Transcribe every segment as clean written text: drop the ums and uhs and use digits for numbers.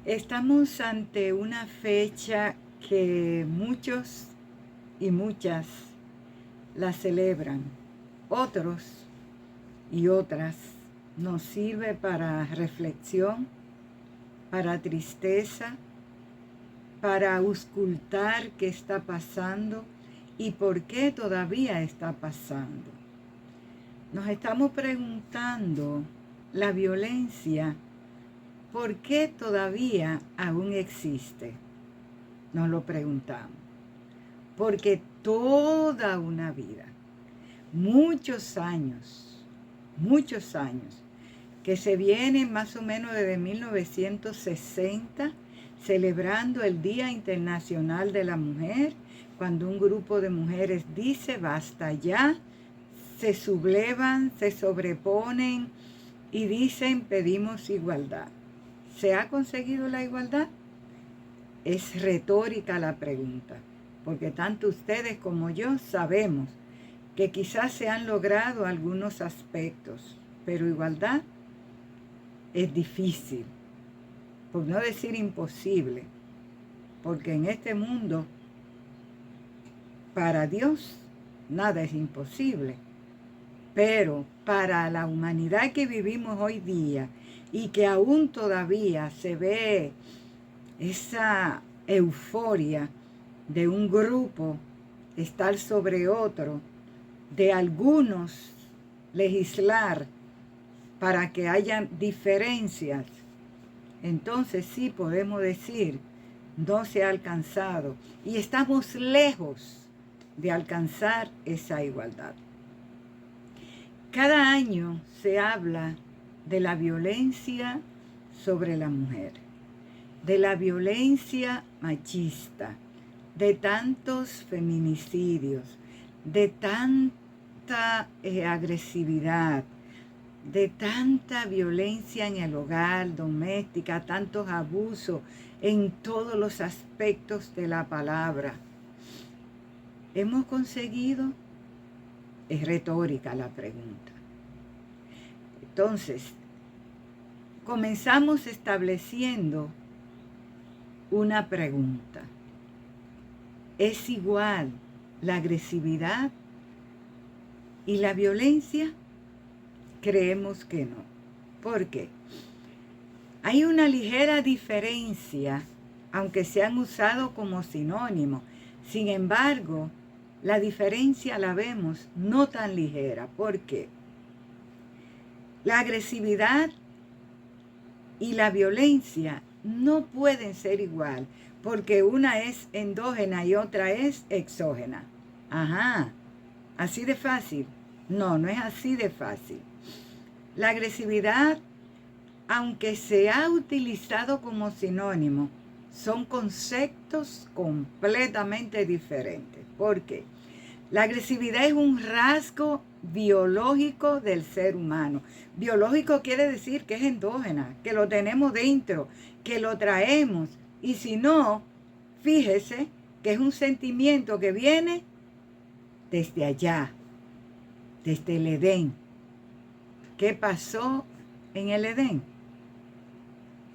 Estamos ante una fecha que muchos y muchas la celebran. Otros y otras nos sirve para reflexión, para tristeza, para auscultar qué está pasando y por qué todavía está pasando. Nos estamos preguntando la violencia, ¿por qué todavía aún existe? Nos lo preguntamos. Porque toda una vida, muchos años, que se vienen más o menos desde 1960, celebrando el Día Internacional de la Mujer, cuando un grupo de mujeres dice basta ya, se sublevan, se sobreponen y dicen pedimos igualdad. ¿Se ha conseguido la igualdad? Es retórica la pregunta, porque tanto ustedes como yo sabemos que quizás se han logrado algunos aspectos, pero igualdad es difícil, por no decir imposible, porque en este mundo, para Dios, nada es imposible, pero para la humanidad que vivimos hoy día y que aún todavía se ve esa euforia de un grupo estar sobre otro, de algunos legislar para que haya diferencias, entonces sí podemos decir, no se ha alcanzado y estamos lejos de alcanzar esa igualdad. Cada año se habla de la violencia sobre la mujer, de la violencia machista, de tantos feminicidios, de tanta agresividad, de tanta violencia en el hogar, doméstica, tantos abusos en todos los aspectos de la palabra. ¿Hemos conseguido? Es retórica la pregunta. Entonces, comenzamos estableciendo una pregunta. ¿Es igual la agresividad y la violencia? Creemos que no. ¿Por qué? Hay una ligera diferencia, aunque se han usado como sinónimos. Sin embargo, la diferencia la vemos no tan ligera. ¿Por qué? La agresividad y la violencia no pueden ser igual, porque una es endógena y otra es exógena. Ajá, ¿así de fácil? No, no es así de fácil. La agresividad, aunque se ha utilizado como sinónimo, son conceptos completamente diferentes. ¿Por qué? La agresividad es un rasgo biológico del ser humano. Biológico quiere decir que es endógena, que lo tenemos dentro, que lo traemos. Y si no, fíjese que es un sentimiento que viene desde allá, desde el Edén. ¿Qué pasó en el Edén?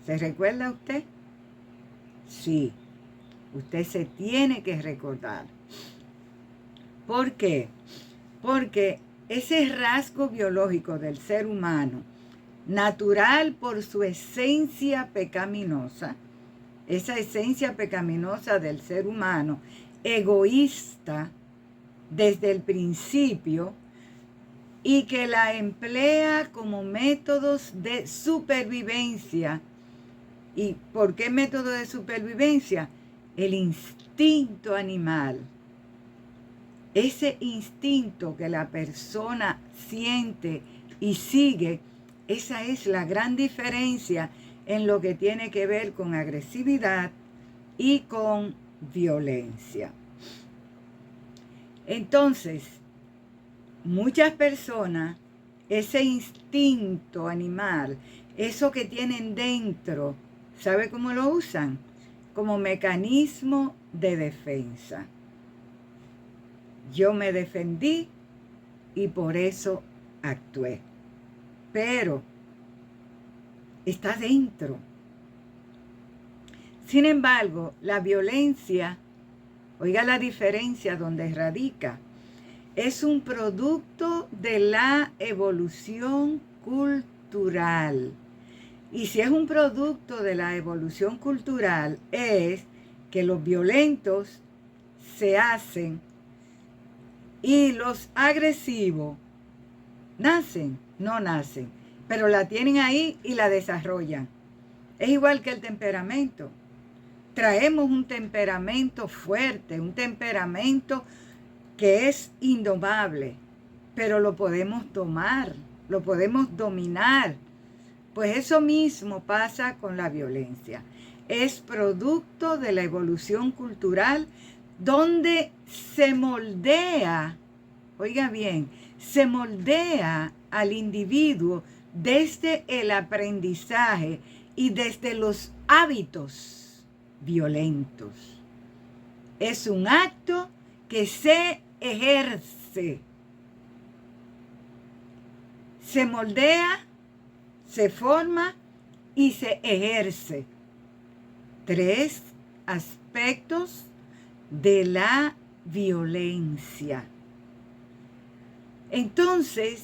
¿Se recuerda usted? Sí, usted se tiene que recordar. ¿Por qué? Porque ese rasgo biológico del ser humano, natural por su esencia pecaminosa, esa esencia pecaminosa del ser humano, egoísta desde el principio, y que la emplea como métodos de supervivencia. ¿Y por qué método de supervivencia? El instinto animal. Ese instinto que la persona siente y sigue, esa es la gran diferencia en lo que tiene que ver con agresividad y con violencia. Entonces, muchas personas, ese instinto animal, eso que tienen dentro, ¿sabe cómo lo usan? Como mecanismo de defensa. Yo me defendí y por eso actué. Pero está dentro. Sin embargo, la violencia, oiga la diferencia donde radica, es un producto de la evolución cultural. Y si es un producto de la evolución cultural, es que los violentos se hacen y los agresivos nacen, no nacen, pero la tienen ahí y la desarrollan. Es igual que el temperamento. Traemos un temperamento fuerte, un temperamento que es indomable, pero lo podemos domar, lo podemos dominar. Pues eso mismo pasa con la violencia. Es producto de la evolución cultural donde se moldea, oiga bien, se moldea al individuo desde el aprendizaje y desde los hábitos violentos. Es un acto que se ejerce, se moldea, se forma y se ejerce. 3 aspectos de la violencia. Entonces,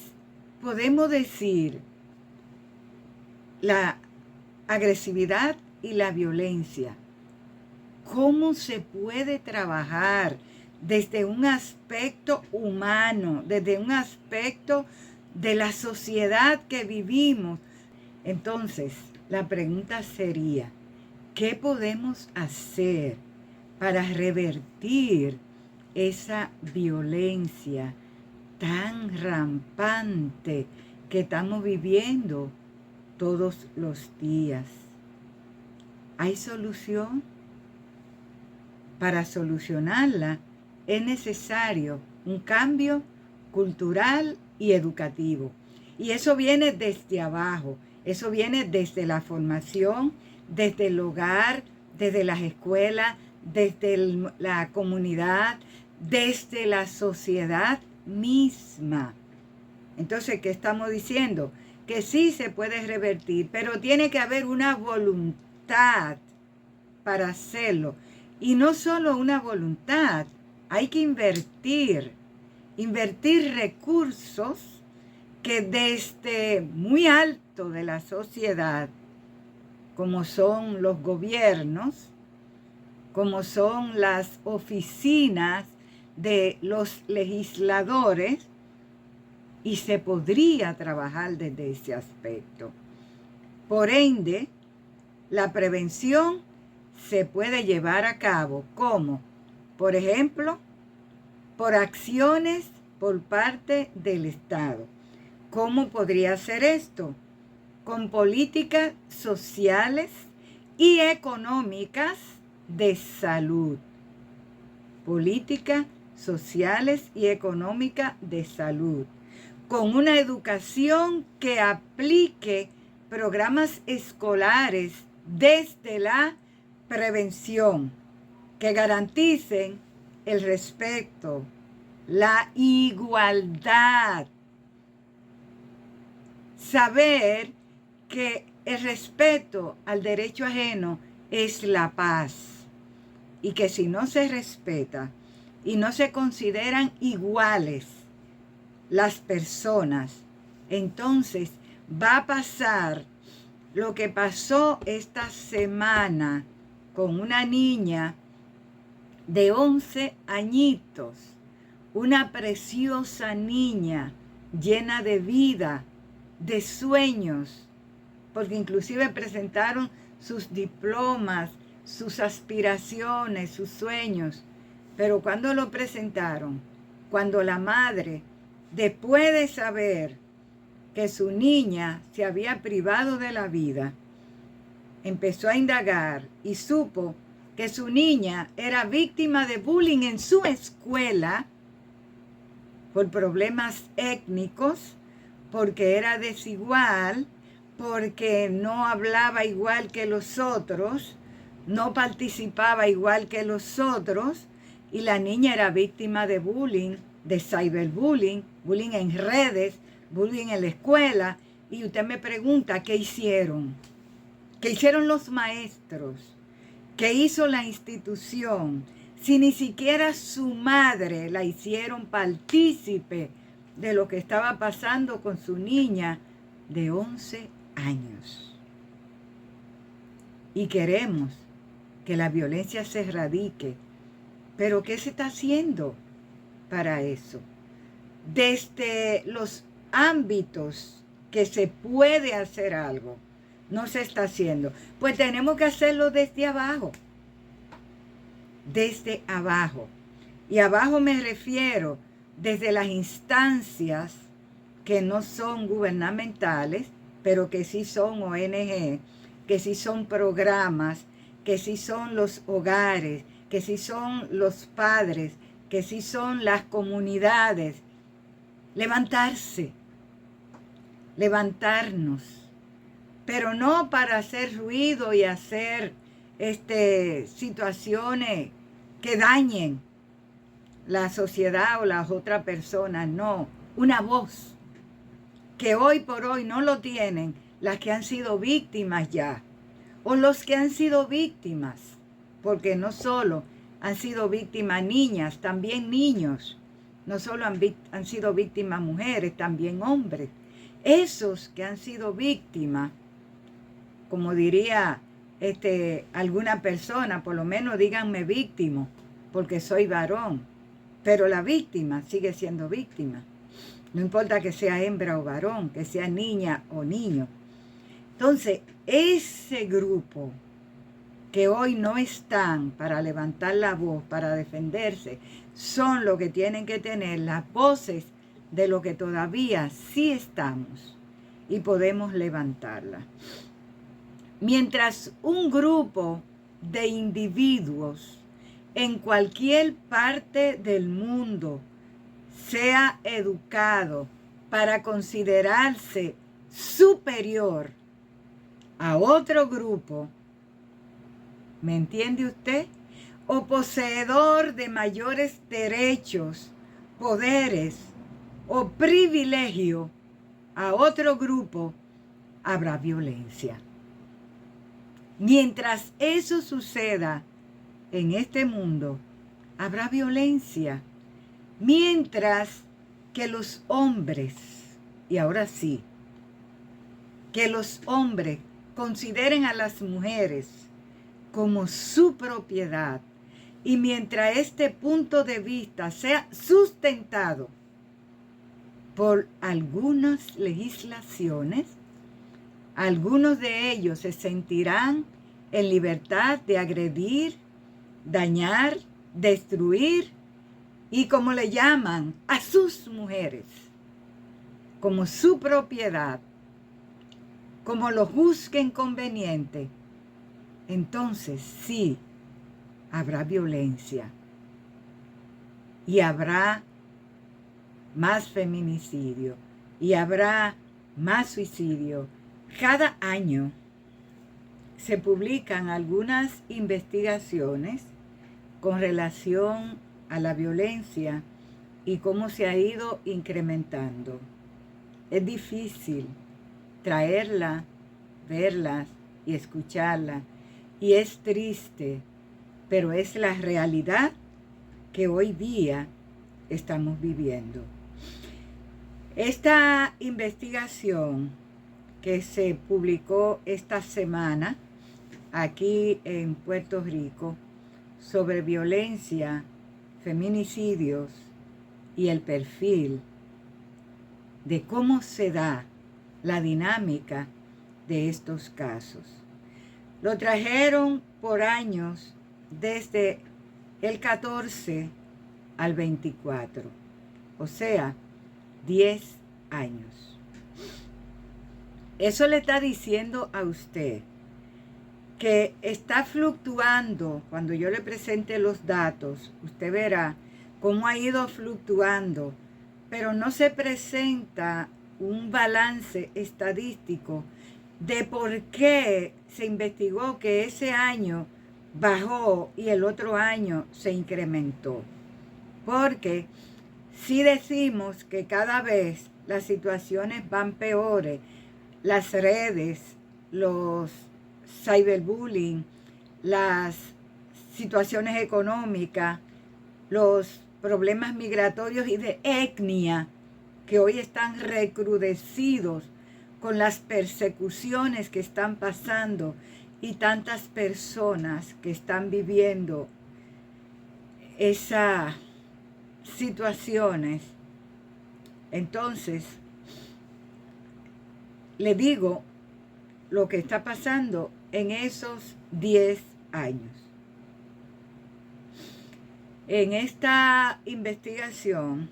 podemos decir la agresividad y la violencia. ¿Cómo se puede trabajar desde un aspecto humano, desde un aspecto de la sociedad que vivimos? Entonces, la pregunta sería, ¿qué podemos hacer para revertir esa violencia tan rampante que estamos viviendo todos los días? ¿Hay solución? Para solucionarla es necesario un cambio cultural y educativo. Y eso viene desde abajo, eso viene desde la formación, desde el hogar, desde las escuelas, desde la comunidad, desde la sociedad misma. Entonces, ¿qué estamos diciendo? Que sí se puede revertir, pero tiene que haber una voluntad para hacerlo. Y no solo una voluntad, hay que invertir recursos que desde muy alto de la sociedad, como son los gobiernos, como son las oficinas de los legisladores, y se podría trabajar desde ese aspecto. Por ende, la prevención se puede llevar a cabo como, por ejemplo, por acciones por parte del Estado. ¿Cómo podría ser esto? Con políticas sociales y económicas de salud. Políticas sociales y económicas de salud. Con una educación que aplique programas escolares desde la prevención, que garanticen el respeto, la igualdad. Saber que el respeto al derecho ajeno es la paz, y que si no se respeta y no se consideran iguales las personas, entonces va a pasar lo que pasó esta semana con una niña de 11 añitos, una preciosa niña llena de vida, de sueños, porque inclusive presentaron sus diplomas, sus aspiraciones, sus sueños. Pero cuando lo presentaron, cuando la madre, después de saber que su niña se había privado de la vida, empezó a indagar y supo que su niña era víctima de bullying en su escuela por problemas étnicos, porque era desigual, porque no hablaba igual que los otros, no participaba igual que los otros, y la niña era víctima de bullying, de cyberbullying, bullying en redes, bullying en la escuela. Y usted me pregunta, ¿qué hicieron? ¿Qué hicieron los maestros? que hizo la institución, si ni siquiera su madre la hicieron partícipe de lo que estaba pasando con su niña de 11 años? Y queremos que la violencia se erradique, pero ¿qué se está haciendo para eso? Desde los ámbitos que se puede hacer algo, no se está haciendo. Pues tenemos que hacerlo desde abajo. Desde abajo. Y abajo me refiero desde las instancias que no son gubernamentales, pero que sí son ONG, que sí son programas, que sí son los hogares, que sí son los padres, que sí son las comunidades. Levantarse, levantarnos, pero no para hacer ruido y hacer situaciones que dañen la sociedad o las otras personas, no, una voz que hoy por hoy no lo tienen las que han sido víctimas ya, o los que han sido víctimas, porque no solo han sido víctimas niñas, también niños, no solo han sido víctimas mujeres, también hombres. Esos que han sido víctimas, como diría alguna persona, por lo menos díganme víctima, porque soy varón, pero la víctima sigue siendo víctima. No importa que sea hembra o varón, que sea niña o niño. Entonces, ese grupo que hoy no están para levantar la voz, para defenderse, son los que tienen que tener las voces de lo que todavía sí estamos y podemos levantarla. Mientras un grupo de individuos en cualquier parte del mundo sea educado para considerarse superior a otro grupo, ¿me entiende usted? O poseedor de mayores derechos, poderes o privilegio a otro grupo, habrá violencia. Mientras eso suceda en este mundo, habrá violencia. Mientras que los hombres, y ahora sí, que los hombres consideren a las mujeres como su propiedad, y mientras este punto de vista sea sustentado por algunas legislaciones, algunos de ellos se sentirán en libertad de agredir, dañar, destruir y, como le llaman, a sus mujeres como su propiedad, como lo juzguen conveniente. Entonces sí, habrá violencia y habrá más feminicidio y habrá más suicidio. Cada año se publican algunas investigaciones con relación a la violencia y cómo se ha ido incrementando. Es difícil traerla, verlas y escucharla, y es triste, pero es la realidad que hoy día estamos viviendo. Esta investigación que se publicó esta semana aquí en Puerto Rico sobre violencia, feminicidios y el perfil de cómo se da la dinámica de estos casos. Lo trajeron por años desde el 14 al 24, o sea, 10 años. Eso le está diciendo a usted que está fluctuando. Cuando yo le presente los datos, usted verá cómo ha ido fluctuando, pero no se presenta un balance estadístico de por qué se investigó que ese año bajó y el otro año se incrementó. Porque si decimos que cada vez las situaciones van peores, las redes, los cyberbullying, las situaciones económicas, los problemas migratorios y de etnia que hoy están recrudecidos con las persecuciones que están pasando y tantas personas que están viviendo esas situaciones. Entonces, le digo lo que está pasando en esos 10 años. En esta investigación,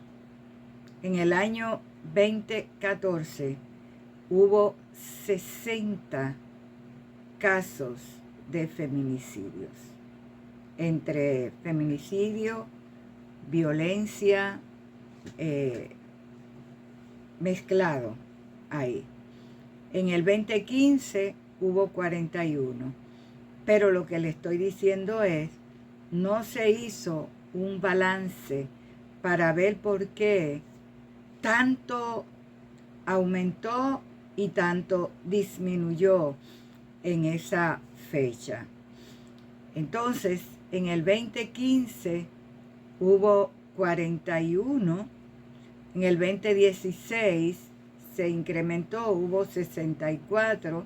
en el año 2014, hubo 60 casos de feminicidios, entre feminicidio, violencia, mezclado ahí. En el 2015 hubo 41, pero lo que le estoy diciendo es, no se hizo un balance para ver por qué tanto aumentó y tanto disminuyó en esa fecha. Entonces, en el 2015 hubo 41, en el 2016 se incrementó, hubo 64,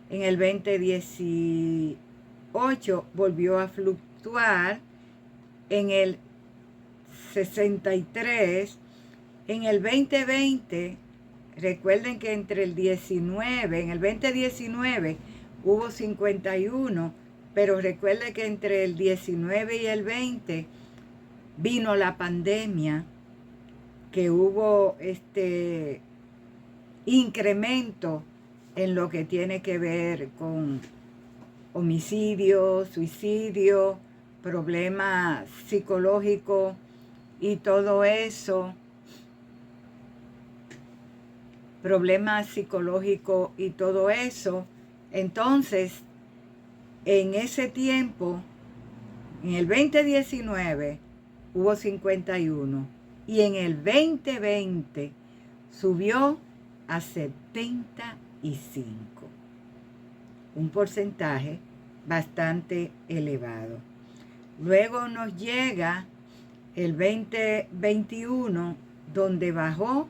en el 2018 volvió a fluctuar, en el 63, en el 2020, recuerden que entre el 19, en el 2019 hubo 51, pero recuerden que entre el 19 y el 20 vino la pandemia, que hubo incremento en lo que tiene que ver con homicidio, suicidio, problemas psicológicos y todo eso, Entonces, en ese tiempo, en el 2019 hubo 51 y en el 2020 subió a 75, un porcentaje bastante elevado. Luego nos llega el 2021, donde bajó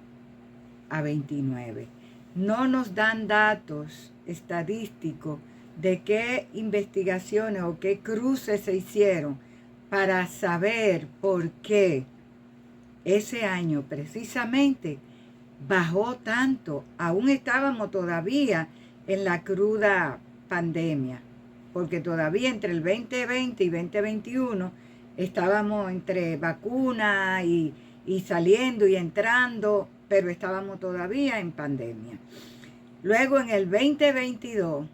a 29. No nos dan datos estadísticos de qué investigaciones o qué cruces se hicieron para saber por qué ese año precisamente bajó tanto. Aún estábamos todavía en la cruda pandemia, porque todavía entre el 2020 y 2021 estábamos entre vacuna y saliendo y entrando, pero estábamos todavía en pandemia. Luego en el 2022,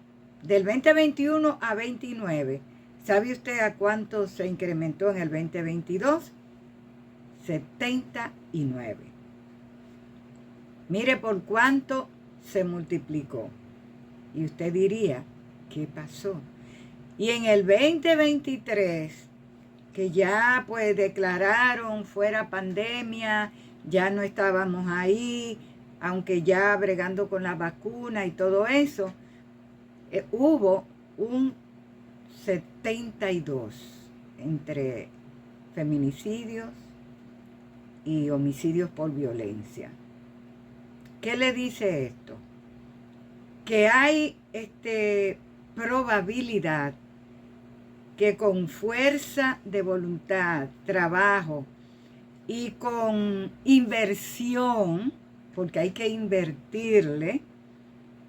del 2021 a 29, ¿sabe usted a cuánto se incrementó en el 2022? 79. Mire por cuánto se multiplicó. Y usted diría, ¿qué pasó? Y en el 2023, que ya pues declararon fuera pandemia, ya no estábamos ahí, aunque ya bregando con la vacuna y todo eso, hubo un 72 entre feminicidios y homicidios por violencia. ¿Qué le dice esto? Que hay probabilidad que con fuerza de voluntad, trabajo y con inversión, porque hay que invertirle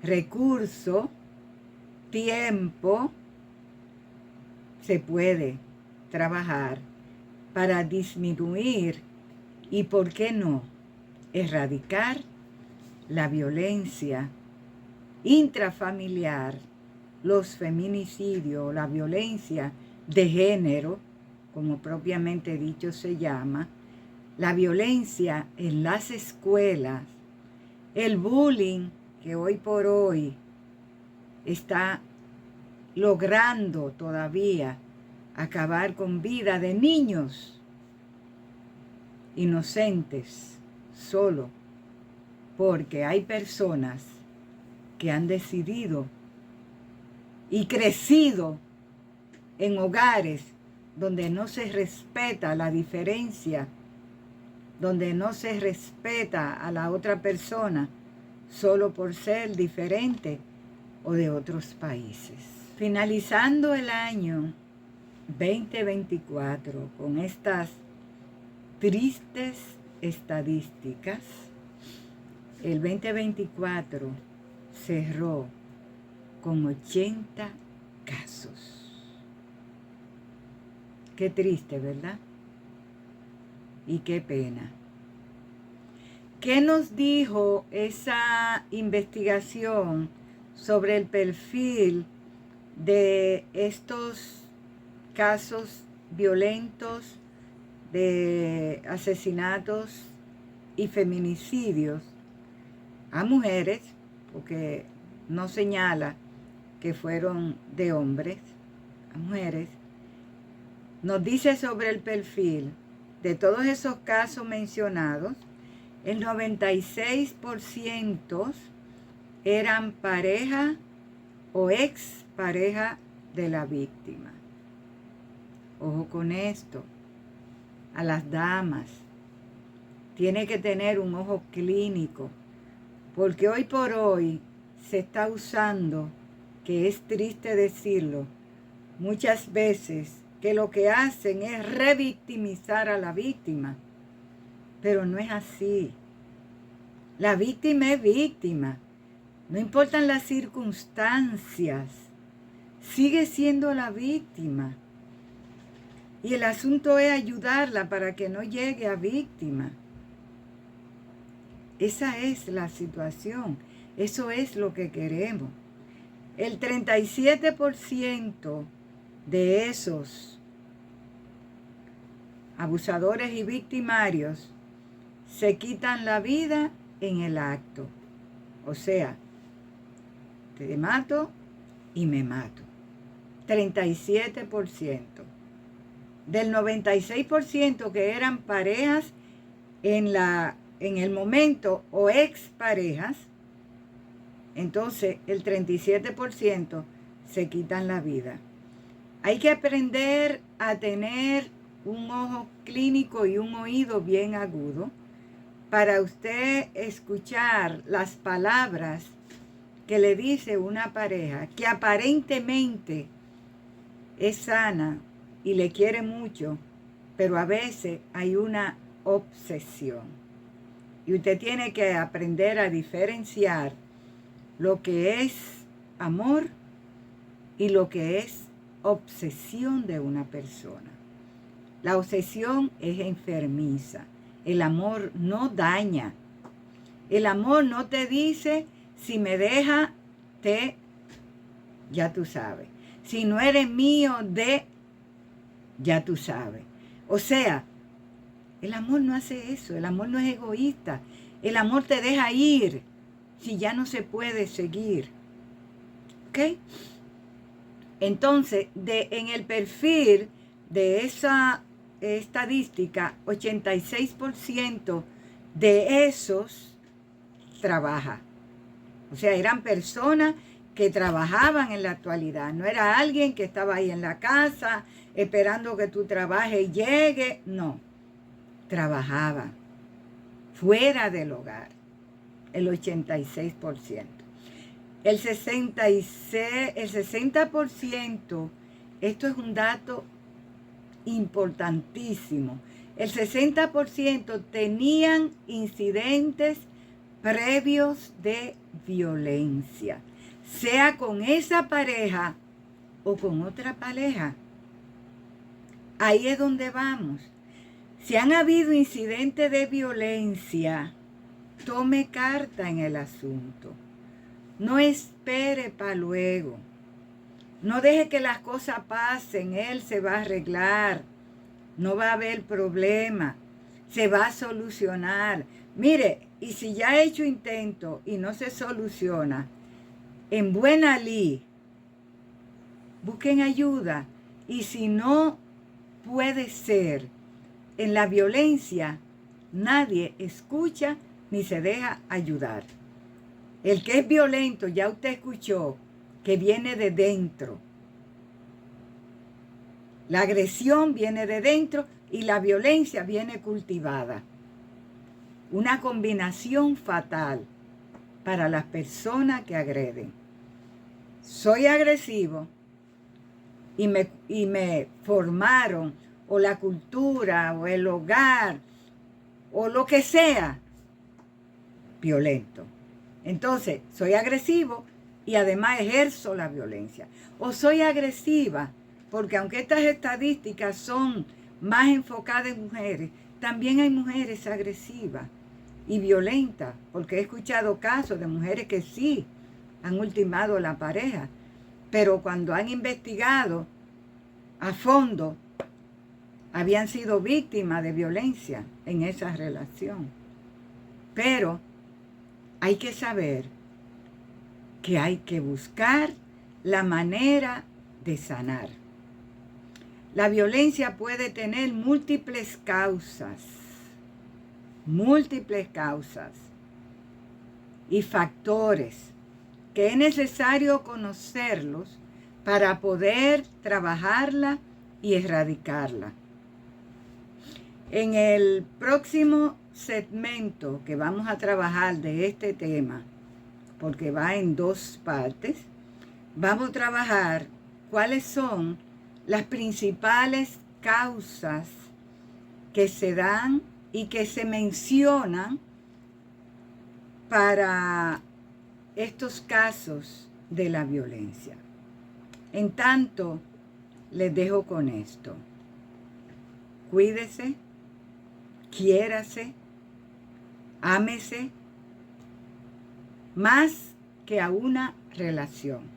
recursos, tiempo, se puede trabajar para disminuir y, ¿por qué no?, erradicar la violencia intrafamiliar, los feminicidios, la violencia de género, como propiamente dicho se llama, la violencia en las escuelas, el bullying que hoy por hoy está logrando todavía acabar con vida de niños inocentes, solo porque hay personas que han decidido y crecido en hogares donde no se respeta la diferencia, donde no se respeta a la otra persona solo por ser diferente o de otros países. Finalizando el año 2024 con estas tristes estadísticas, el 2024 cerró con 80 casos. Qué triste, ¿verdad? Y qué pena. ¿Qué nos dijo esa investigación sobre el perfil de estos casos violentos de asesinatos y feminicidios a mujeres? Porque no señala que fueron de hombres, a mujeres. Nos dice sobre el perfil de todos esos casos mencionados, el 96% eran pareja o expareja de la víctima. Ojo con esto, a las damas, tiene que tener un ojo clínico, porque hoy por hoy se está usando, que es triste decirlo, muchas veces que lo que hacen es revictimizar a la víctima, pero no es así. La víctima es víctima, no importan las circunstancias, sigue siendo la víctima. Y el asunto es ayudarla para que no llegue a víctima. Esa es la situación, eso es lo que queremos. El 37% de esos abusadores y victimarios se quitan la vida en el acto. O sea, te mato y me mato. 37%. Del 96% que eran parejas en el momento o exparejas, entonces el 37% se quitan la vida. Hay que aprender a tener un ojo clínico y un oído bien agudo para usted escuchar las palabras que le dice una pareja que aparentemente es sana y le quiere mucho, pero a veces hay una obsesión. Y usted tiene que aprender a diferenciar lo que es amor y lo que es obsesión de una persona. La obsesión es enfermiza. El amor no daña. El amor no te dice, si me deja, ya tú sabes. Si no eres mío, ya tú sabes. O sea, el amor no hace eso. El amor no es egoísta. El amor te deja ir si ya no se puede seguir. ¿Ok? Entonces, en el perfil de esa estadística, 86% de esos trabaja. O sea, eran personas que trabajaban en la actualidad. No era alguien que estaba ahí en la casa esperando que tú trabajes y llegue. No, trabajaba fuera del hogar, el 86%. El 60%, esto es un dato importantísimo, el 60% tenían incidentes previos de violencia, sea con esa pareja o con otra pareja. Ahí es donde vamos. Si han habido incidentes de violencia, tome carta en el asunto. No espere para luego. No deje que las cosas pasen. Él se va a arreglar. No va a haber problema. Se va a solucionar. Mire, y si ya ha hecho intento y no se soluciona, en buena ley, busquen ayuda. Y si no puede ser, en la violencia, nadie escucha ni se deja ayudar. El que es violento, ya usted escuchó, que viene de dentro. La agresión viene de dentro y la violencia viene cultivada. Una combinación fatal para las personas que agreden. Soy agresivo y me formaron, o la cultura, o el hogar, o lo que sea, violento. Entonces, soy agresivo y además ejerzo la violencia. O soy agresiva, porque aunque estas estadísticas son más enfocadas en mujeres, también hay mujeres agresivas y violentas, porque he escuchado casos de mujeres que sí han ultimado a la pareja, pero cuando han investigado a fondo, habían sido víctimas de violencia en esa relación. Pero hay que saber que hay que buscar la manera de sanar. La violencia puede tener múltiples causas y factores que es necesario conocerlos para poder trabajarla y erradicarla. En el próximo segmento que vamos a trabajar de este tema, porque va en 2 partes, vamos a trabajar cuáles son las principales causas que se dan y que se mencionan para estos casos de la violencia. En tanto, les dejo con esto. Cuídese, quiérase, ámese, más que a una relación.